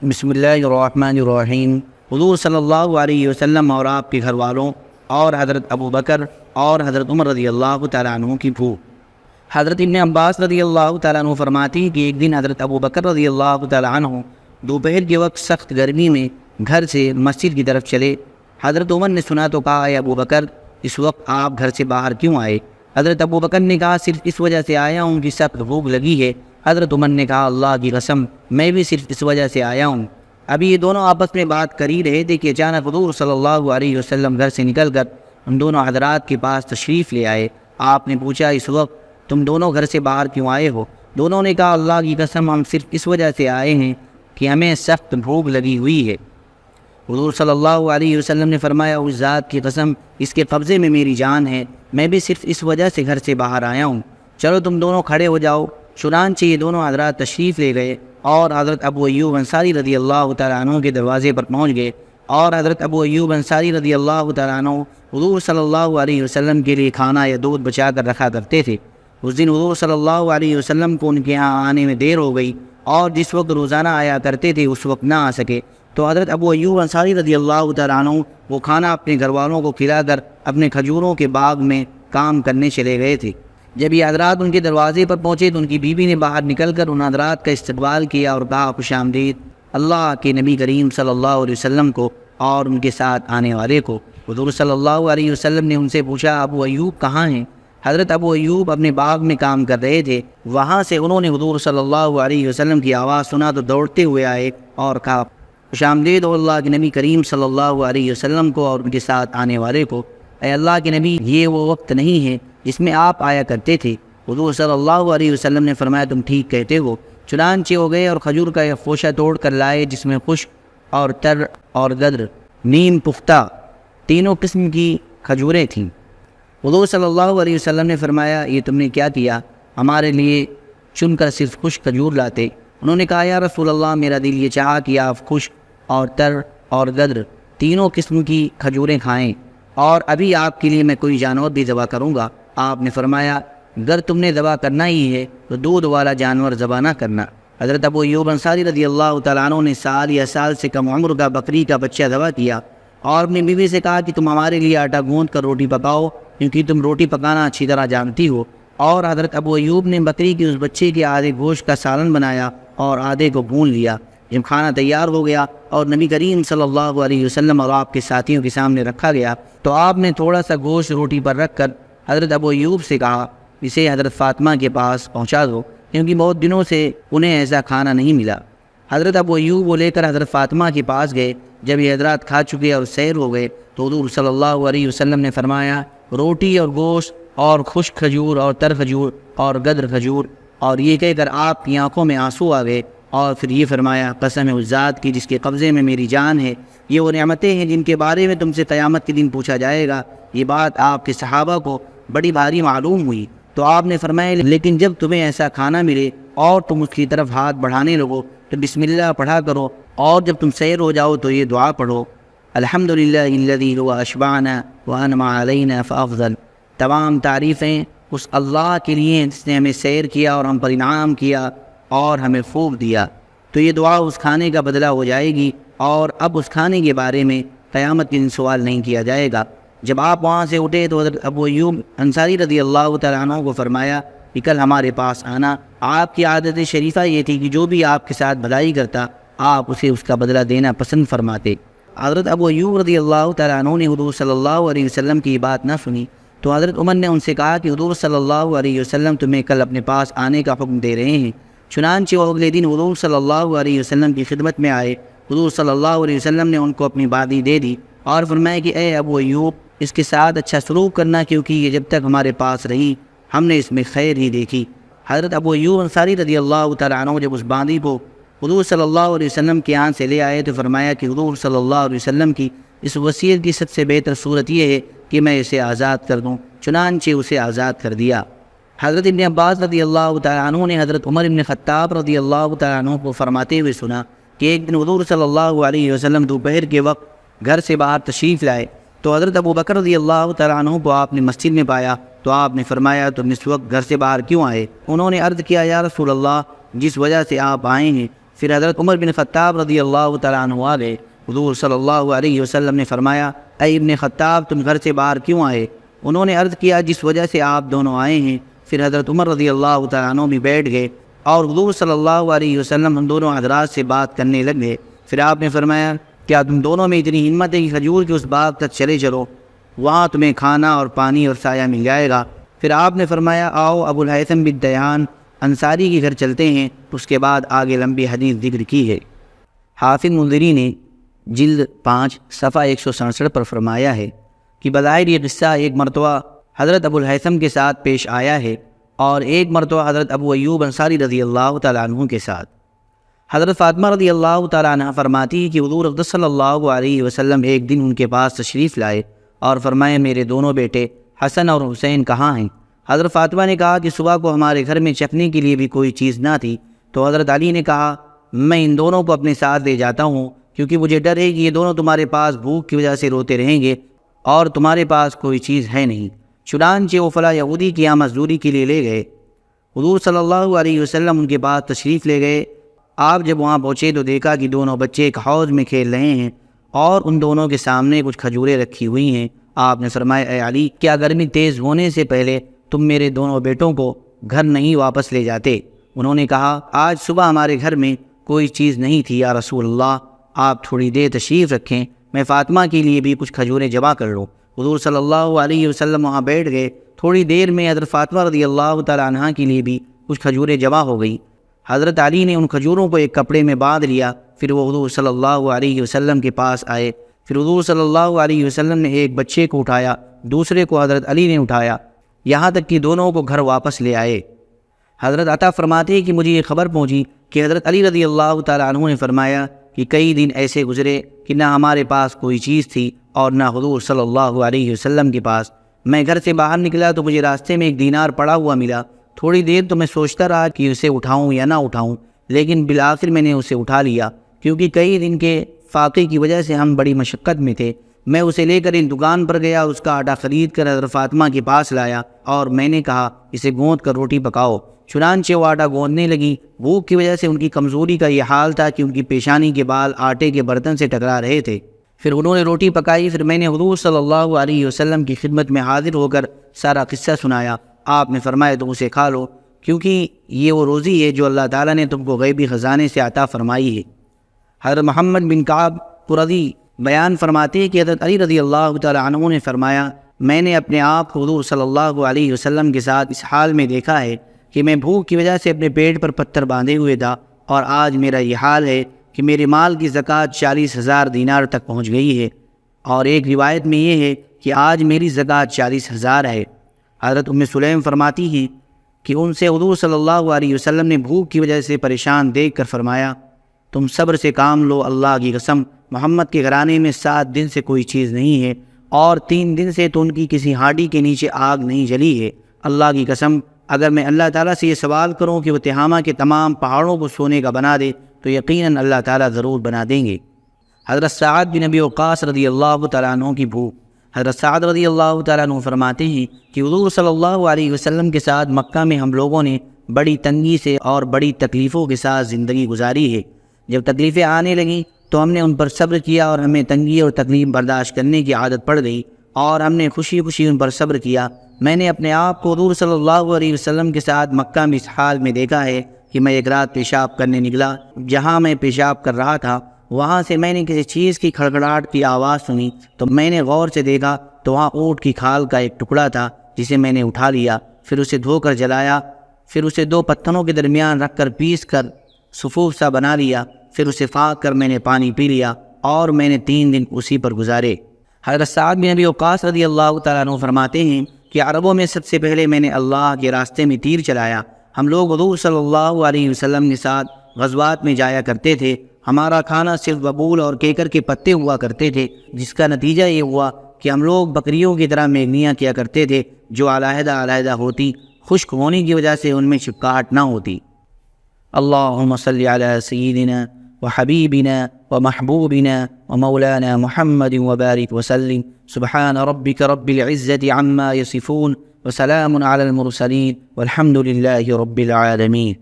بسم اللہ الرحمن الرحیم۔ حضور صلی اللہ علیہ وسلم اور آپ کے گھر والوں اور حضرت ابو بکر اور حضرت عمر رضی اللہ تعالیٰ عنہ کی پھوپھ حضرت ابن عباس رضی اللہ تعالیٰ عنہ فرماتی کہ ایک دن حضرت ابو بکر رضی اللہ تعالیٰ عنہ دوپہر کے وقت سخت گرمی میں گھر سے مسجد کی طرف چلے۔ حضرت عمر نے سنا تو کہا، اے ابو بکر، اس وقت آپ گھر سے باہر کیوں آئے؟ حضرت ابو بکر نے کہا، صرف اس وجہ سے آیا ہوں کہ سخت بھوک لگی ہے۔ حضرت عمر نے کہا، اللہ کی قسم، میں بھی صرف اس وجہ سے آیا ہوں۔ ابھی یہ دونوں آپس میں بات کر ہی رہے تھے کہ اچانک حضور صلی اللہ علیہ وسلم گھر سے نکل کر ان دونوں حضرات کے پاس تشریف لے آئے۔ آپ نے پوچھا، اس وقت تم دونوں گھر سے باہر کیوں آئے ہو؟ دونوں نے کہا، اللہ کی قسم، ہم صرف اس وجہ سے آئے ہیں کہ ہمیں سخت بھوک لگی ہوئی ہے۔ حضور صلی اللہ علیہ وسلم نے فرمایا، اس ذات کی قسم، اس کے قبضے میں میری جان ہے، میں بھی صرف اس وجہ سے گھر سے باہر آیا ہوں، چلو تم دونوں کھڑے ہو جاؤ۔ چنانچہ یہ دونوں حضرات تشریف لے گئے اور حضرت ابو ایوب انصاری رضی اللہ تعالیٰ عنہ کے دروازے پر پہنچ گئے، اور حضرت ابو ایوب انصاری رضی اللہ تعالیٰ عنہ حضور صلی اللہ علیہ وسلم کے لیے کھانا یا دودھ بچا کر رکھا کرتے تھے۔ اس دن حضور صلی اللہ علیہ وسلم کو ان کے ہاں آنے میں دیر ہو گئی، اور جس وقت روزانہ آیا کرتے تھے اس وقت نہ آ سکے، تو حضرت ابو ایوب انصاری رضی اللہ تعالیٰ عنہ وہ کھانا اپنے گھر والوں کو کھلا کر اپنے کھجوروں کے باغ میں کام کرنے چلے گئے تھے۔ جب یہ حضرات ان کے دروازے پر پہنچے تو ان کی بیوی نے باہر نکل کر ان حضرات کا استقبال کیا اور کہا، خوش آمدید اللہ کے نبی کریم صلی اللہ علیہ وسلم کو اور ان کے ساتھ آنے والے کو۔ حضور صلی اللہ علیہ وسلم نے ان سے پوچھا، ابو ایوب کہاں ہیں؟ حضرت ابو ایوب اپنے باغ میں کام کر رہے تھے۔ وہاں سے انہوں نے حضور صلی اللہ علیہ وسلم کی آواز سنا تو دوڑتے ہوئے آئے اور کہا، خوش آمدید ہو اللہ کے نبی کریم صلی اللہ علیہ وسلم کو اور ان کے ساتھ آنے والے کو۔ اے اللہ کے نبی، یہ وہ وقت نہیں ہے جس میں آپ آیا کرتے تھے۔ حضور صلی اللہ علیہ وسلم نے فرمایا، تم ٹھیک کہتے ہو۔ چنانچہ ہو گئے اور کھجور کا ایک خوشہ توڑ کر لائے جس میں خشک اور تر اور گدر نیم پختہ تینوں قسم کی کھجوریں تھیں۔ حضور صلی اللہ علیہ وسلم نے فرمایا، یہ تم نے کیا کیا؟ ہمارے لیے چن کر صرف خشک کھجور لاتے۔ انہوں نے کہا، یا رسول اللہ، میرا دل یہ چاہا کہ آپ خشک اور تر اور گدر تینوں قسم کی کھجوریں کھائیں، اور ابھی آپ کے لیے میں کوئی جانور بھی ذبح کروں گا۔ آپ نے فرمایا، اگر تم نے ذبح کرنا ہی ہے تو دودھ والا جانور ذبح نہ کرنا۔ حضرت ابو ایوب انصاری رضی اللہ تعالیٰ عنہ نے سال یا سال سے کم عمر کا بکری کا بچہ ذبح کیا اور اپنی بیوی سے کہا کہ تم ہمارے لیے آٹا گوندھ کر روٹی پکاؤ، کیونکہ تم روٹی پکانا اچھی طرح جانتی ہو۔ اور حضرت ابو ایوب نے بکری کے اس بچے کے آدھے گوشت کا سالن بنایا اور آدھے کو بھون لیا۔ جب کھانا تیار ہو گیا اور نبی کریم صلی اللہ علیہ وسلم اور آپ کے ساتھیوں کے سامنے رکھا گیا تو آپ نے تھوڑا سا گوشت روٹی پر رکھ کر حضرت ابو ایوب سے کہا، اسے حضرت فاطمہ کے پاس پہنچا دو، کیونکہ بہت دنوں سے انہیں ایسا کھانا نہیں ملا۔ حضرت ابو ایوب وہ لے کر حضرت فاطمہ کے پاس گئے۔ جب یہ حضرات کھا چکے اور سیر ہو گئے تو حضور صلی اللہ علیہ وسلم نے فرمایا، روٹی اور گوشت اور خشک کھجور اور تر کھجور اور گدر کھجور، اور یہ کہہ کر آپ کی آنکھوں میں آنسو آ گئے، اور پھر یہ فرمایا، قسم ہے اس ذات کی جس کے قبضے میں میری جان ہے، یہ وہ نعمتیں ہیں جن کے بارے میں تم سے قیامت کے دن پوچھا جائے گا۔ یہ بات آپ کے صحابہ کو بڑی بھاری معلوم ہوئی تو آپ نے فرمایا، لیکن جب تمہیں ایسا کھانا ملے اور تم اس کی طرف ہاتھ بڑھانے لگو تو بسم اللہ پڑھا کرو، اور جب تم سیر ہو جاؤ تو یہ دعا پڑھو، الحمدللہ الذی هو اشبعنا وانعم علینا فافضل۔ تمام تعریفیں اس اللہ کے لیے جس نے ہمیں سیر کیا اور ہم پر انعام کیا اور ہمیں خوب دیا۔ تو یہ دعا اس کھانے کا بدلہ ہو جائے گی، اور اب اس کھانے کے بارے میں قیامت کے دن سوال نہیں کیا جائے گا۔ جب آپ وہاں سے اٹھے تو حضرت ابو ایوب انصاری رضی اللہ تعالیٰ عنہ کو فرمایا کہ کل ہمارے پاس آنا۔ آپ کی عادت شریفہ یہ تھی کہ جو بھی آپ کے ساتھ بھلائی کرتا آپ اسے اس کا بدلہ دینا پسند فرماتے۔ حضرت ابو ایوب رضی اللہ تعالیٰ عنہ نے حضور صلی اللہ علیہ وسلم کی بات نہ سنی تو حضرت عمر نے ان سے کہا کہ حضور صلی اللہ علیہ وسلم تمہیں کل اپنے پاس آنے کا حکم دے رہے ہیں۔ چنانچہ وہ اگلے دن حضور صلی اللہ علیہ وسلم کی خدمت میں آئے۔ حضور صلی اللہ علیہ وسلم نے ان کو اپنی بادی دے دی اور فرمایا کہ اے ابو ایوب، اس کے ساتھ اچھا سلوک کرنا، کیونکہ یہ جب تک ہمارے پاس رہی ہم نے اس میں خیر ہی دیکھی۔ حضرت ابو ایوب انصاری رضی اللہ تعالیٰ عنہ جب اس باندی کو حضور صلی اللہ علیہ وسلم کے آن سے لے آئے تو فرمایا کہ حضور صلی اللہ علیہ وسلم کی اس وصیت کی سب سے بہتر صورت یہ ہے کہ میں اسے آزاد کر دوں۔ چنانچہ اسے آزاد کر دیا۔ حضرت ابن عباس رضی اللہ تعالیٰ عنہ نے حضرت عمر بن خطاب رضی اللہ تعالیٰ عنہ کو فرماتے ہوئے سنا کہ ایک دن حضور صلی اللہ علیہ وسلم دوپہر کے وقت گھر سے باہر تشریف لائے تو حضرت ابو بکر رضی اللہ تعالیٰ عنہ کو آپ نے مسجد میں پایا تو آپ نے فرمایا، تم اس وقت گھر سے باہر کیوں آئے؟ انہوں نے عرض کیا، یا رسول اللہ، جس وجہ سے آپ آئے ہیں پھر حضرت عمر بن خطاب رضی اللہ تعالیٰ عنہ آ گئے۔ حضور صلی اللہ علیہ وسلم نے فرمایا، اے ابن خطاب تم گھر سے باہر کیوں آئے؟ انہوں نے عرض کیا جس وجہ سے آپ دونوں آئے ہیں۔ پھر حضرت عمر رضی اللہ تعالیٰ عنہ بھی بیٹھ گئے اور حضور صلی اللہ علیہ وسلم ہم دونوں حضرات سے بات کرنے لگے۔ پھر آپ نے فرمایا، کیا تم دونوں میں اتنی ہمت ہے کہ کھجور کے اس باغ تک چلے چلو، وہاں تمہیں کھانا اور پانی اور سایہ مل جائے گا؟ پھر آپ نے فرمایا، آؤ ابو الہیثم بن دیان انصاری کے گھر چلتے ہیں۔ اس کے بعد آگے لمبی حدیث ذکر کی ہے۔ حافظ منذری نے جلد 5 صفحہ 167 پر فرمایا ہے کہ بظاہر یہ قصہ ایک مرتبہ حضرت ابو الہیثم کے ساتھ پیش آیا ہے اور ایک مرتبہ حضرت ابو ایوب انصاری رضی اللہ تعالیٰ عنہ کے ساتھ۔ حضرت فاطمہ رضی اللہ تعالیٰ عنہ فرماتی ہے کہ حضور اقدس صلی اللہ علیہ وسلم ایک دن ان کے پاس تشریف لائے اور فرمایا، میرے دونوں بیٹے حسن اور حسین کہاں ہیں؟ حضرت فاطمہ نے کہا کہ صبح کو ہمارے گھر میں چکھنے کے لیے بھی کوئی چیز نہ تھی، تو حضرت علی نے کہا میں ان دونوں کو اپنے ساتھ لے جاتا ہوں، کیونکہ مجھے ڈر ہے کہ یہ دونوں تمہارے پاس بھوک کی وجہ سے روتے رہیں گے اور تمہارے پاس کوئی چیز ہے نہیں۔ چنانچہ وہ فلاں یہودی کی یہاں مزدوری کے لیے لے گئے۔ حضور صلی اللہ علیہ وسلم ان کے پاس تشریف لے گئے۔ آپ جب وہاں پہنچے تو دیکھا کہ دونوں بچے ایک حوض میں کھیل رہے ہیں اور ان دونوں کے سامنے کچھ کھجوریں رکھی ہوئی ہیں۔ آپ نے فرمایا، اے علی، کیا گرمی تیز ہونے سے پہلے تم میرے دونوں بیٹوں کو گھر نہیں واپس لے جاتے؟ انہوں نے کہا، آج صبح ہمارے گھر میں کوئی چیز نہیں تھی یا رسول اللہ، آپ تھوڑی دیر تشریف رکھیں، میں فاطمہ کے لیے بھی کچھ کھجوریں جمع کر لوں۔ حضور صلی اللہ علیہ وسلم وہاں بیٹھ گئے۔ تھوڑی دیر میں حضرت فاطمہ رضی اللہ تعالیٰ عنہ کے لیے بھی کچھ کھجوریں جمع ہو گئی۔ حضرت علی نے ان کھجوروں کو ایک کپڑے میں باندھ لیا، پھر وہ حضور صلی اللہ علیہ وسلم کے پاس آئے۔ پھر حضور صلی اللہ علیہ وسلم نے ایک بچے کو اٹھایا، دوسرے کو حضرت علی نے اٹھایا، یہاں تک کہ دونوں کو گھر واپس لے آئے۔ حضرت عطا فرماتے ہیں کہ مجھے یہ خبر پہنچی کہ حضرت علی رضی اللہ تعالیٰ عنہ نے فرمایا کہ کئی دن ایسے گزرے کہ نہ ہمارے پاس کوئی چیز تھی اور نہ حضور صلی اللہ علیہ وسلم کے پاس۔ میں گھر سے باہر نکلا تو مجھے راستے میں ایک دینار پڑا ہوا ملا۔ تھوڑی دیر تو میں سوچتا رہا کہ اسے اٹھاؤں یا نہ اٹھاؤں، لیکن بالآخر میں نے اسے اٹھا لیا، کیونکہ کئی دن کے فاقے کی وجہ سے ہم بڑی مشقت میں تھے۔ میں اسے لے کر ان دکان پر گیا، اس کا آٹا خرید کر حضرت فاطمہ کے پاس لایا اور میں نے کہا اسے گوندھ کر روٹی پکاؤ۔ چنانچہ وہ آٹا گوندنے لگی۔ بھوک کی وجہ سے ان کی کمزوری کا یہ حال تھا کہ ان کی پیشانی کے بال آٹے کے برتن سے ٹکرا رہے تھے۔ پھر انہوں نے روٹی پکائی، پھر میں نے حضور صلی اللہ علیہ وسلم کی خدمت میں حاضر ہو کر سارا قصہ سنایا۔ آپ نے فرمایا تم اسے کھا لو، کیونکہ یہ وہ روزی ہے جو اللہ تعالیٰ نے تم کو غیبی خزانے سے عطا فرمائی ہے۔ حضرت محمد بن کعب قرظی بیان فرماتے ہیں کہ حضرت علی رضی اللہ تعالیٰ عنہ نے فرمایا، میں نے اپنے آپ کو حضور صلی اللہ علیہ وسلم کے ساتھ اس حال میں دیکھا ہے کہ میں بھوک کی وجہ سے اپنے پیٹ پر پتھر باندھے ہوئے تھا، اور آج میرا یہ حال ہے کہ میرے مال کی زکوٰۃ 40,000 دینار تک پہنچ گئی ہے، اور ایک روایت میں یہ ہے کہ آج میری زکوٰۃ 40,000 ہے۔ حضرت ام سلیم فرماتی ہیں کہ ان سے حضور صلی اللہ علیہ وسلم نے بھوک کی وجہ سے پریشان دیکھ کر فرمایا، تم صبر سے کام لو، اللہ کی قسم محمد کے گھرانے میں 7 دن سے کوئی چیز نہیں ہے، اور 3 دن سے تو ان کی کسی ہانڈی کے نیچے آگ نہیں جلی ہے۔ اللہ کی قسم اگر میں اللہ تعالیٰ سے یہ سوال کروں کہ وہ تہامہ کے تمام پہاڑوں کو سونے کا بنا دے تو یقیناً اللہ تعالیٰ ضرور بنا دیں گے۔ حضرت سعد بن ابی وقاص رضی اللہ تعالیٰ عنہ کی بھوک۔ حضرت سعد رضی اللہ تعالیٰ عنہ فرماتے ہیں کہ حضور صلی اللہ علیہ وسلم کے ساتھ مکہ میں ہم لوگوں نے بڑی تنگی سے اور بڑی تکلیفوں کے ساتھ زندگی گزاری ہے۔ جب تکلیفیں آنے لگیں تو ہم نے ان پر صبر کیا، اور ہمیں تنگی اور تکلیف برداشت کرنے کی عادت پڑ گئی، اور ہم نے خوشی خوشی ان پر صبر کیا۔ میں نے اپنے آپ کو حضور صلی اللہ علیہ وسلم کے ساتھ مکہ میں اس حال میں دیکھا ہے کہ میں ایک رات پیشاب کرنے نکلا، جہاں میں پیشاب کر رہا تھا وہاں سے میں نے کسی چیز کی کھڑکھڑاہٹ کی آواز سنی، تو میں نے غور سے دیکھا تو وہاں اونٹ کی کھال کا ایک ٹکڑا تھا، جسے میں نے اٹھا لیا، پھر اسے دھو کر جلایا، پھر اسے 2 پتھروں کے درمیان رکھ کر پیس کر صفوف سا بنا لیا، پھر اسے پھاک کر میں نے پانی پی لیا، اور میں نے 3 دن اسی پر گزارے۔ حضرت سعد بن ابی وقاص رضی اللہ تعالیٰ عنہ فرماتے ہیں کہ عربوں میں سب سے پہلے میں نے اللہ کے راستے میں تیر چلایا۔ ہم لوگ حضور صلی اللہ علیہ وسلم کے ساتھ غزوات میں جایا کرتے تھے۔ ہمارا کھانا صرف ببول اور کیکر کے پتے ہوا کرتے تھے، جس کا نتیجہ یہ ہوا کہ ہم لوگ بکریوں کی طرح میگنیاں کیا کرتے تھے، جو علیحدہ علیحدہ ہوتی، خشک ہونے کی وجہ سے ان میں چپکاہٹ نہ ہوتی۔ اللہم صلی علی سیدنا وحبیبنا ومحبوبنا ومولانا محمد وبارک وسلم۔ سبحان ربک رب العزت عما یصفون وسلام علی المرسلین والحمد للہ رب العالمین۔